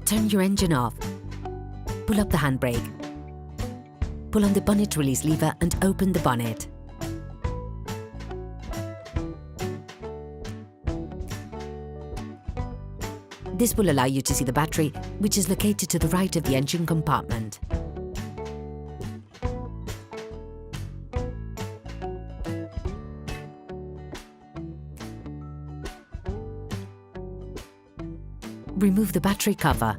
turn your engine off. Pull up the handbrake. Pull on the bonnet release lever and open the bonnet. This will allow you to see the battery, which is located to the right of the engine compartment. Remove the battery cover.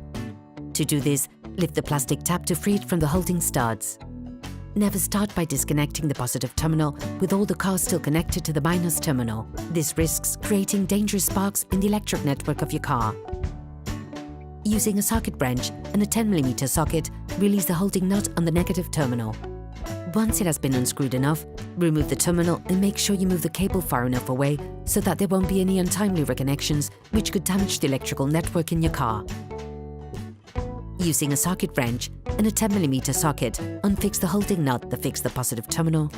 To do this, lift the plastic tab to free it from the holding studs. Never start by disconnecting the positive terminal with all the cars still connected to the minus terminal. This risks creating dangerous sparks in the electric network of your car. Using a socket wrench and a 10mm socket, release the holding nut on the negative terminal. Once it has been unscrewed enough, remove the terminal and make sure you move the cable far enough away so that there won't be any untimely reconnections which could damage the electrical network in your car. Using a socket wrench and a 10mm socket, unfix the holding nut that fixes the positive terminal.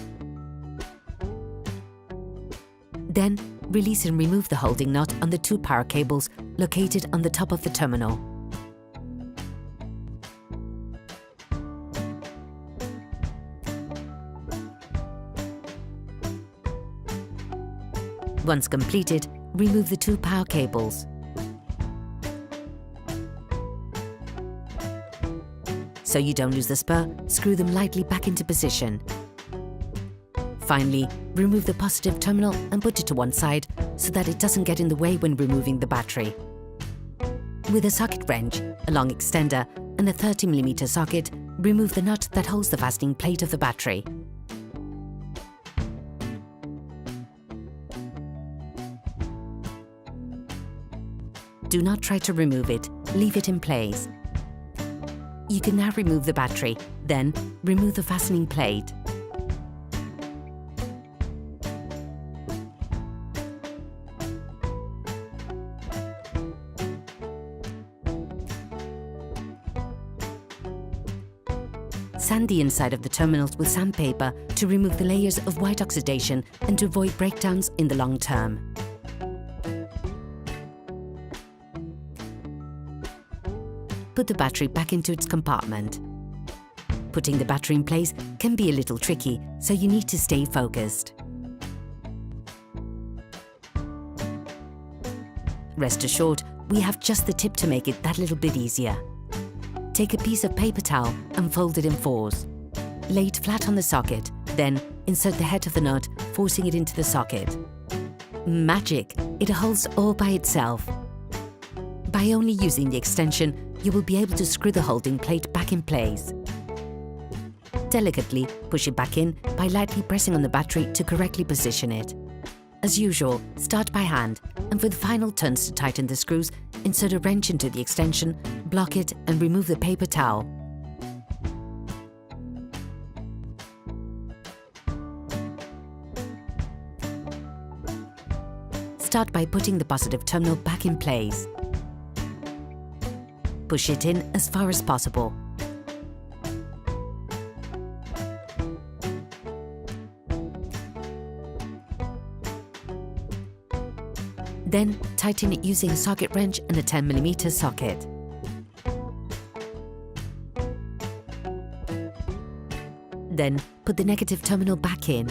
Then, release and remove the holding nut on the 2 power cables located on the top of the terminal. Once completed, remove the 2 power cables. So you don't lose the spur, screw them lightly back into position. Finally, remove the positive terminal and put it to one side so that it doesn't get in the way when removing the battery. With a socket wrench, a long extender and a 30mm socket, remove the nut that holds the fastening plate of the battery. Do not try to remove it, leave it in place. You can now remove the battery, then remove the fastening plate. Sand the inside of the terminals with sandpaper to remove the layers of white oxidation and to avoid breakdowns in the long term. Put the battery back into its compartment. Putting the battery in place can be a little tricky, so you need to stay focused. Rest assured, we have just the tip to make it that little bit easier. Take a piece of paper towel and fold it in 4s. Lay it flat on the socket, then insert the head of the nut, forcing it into the socket. Magic! It holds all by itself. By only using the extension, you will be able to screw the holding plate back in place. Delicately push it back in by lightly pressing on the battery to correctly position it. As usual, start by hand, and for the final turns to tighten the screws, insert a wrench into the extension, block it and remove the paper towel. Start by putting the positive terminal back in place. Push it in as far as possible. Then tighten it using a socket wrench and a 10mm socket. Then put the negative terminal back in.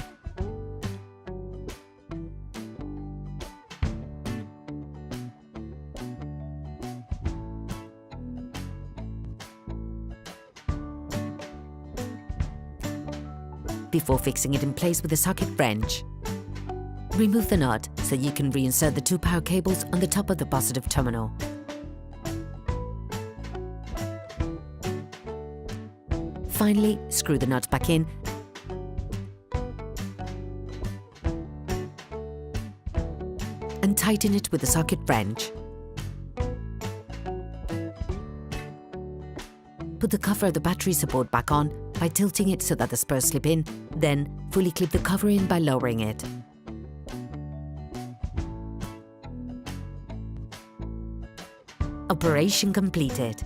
Before fixing it in place with a socket wrench. Remove the nut so you can reinsert the 2 power cables on the top of the positive terminal. Finally, screw the nut back in and tighten it with a socket wrench. Put the cover of the battery support back on by tilting it so that the spurs slip in, then fully clip the cover in by lowering it. Operation completed.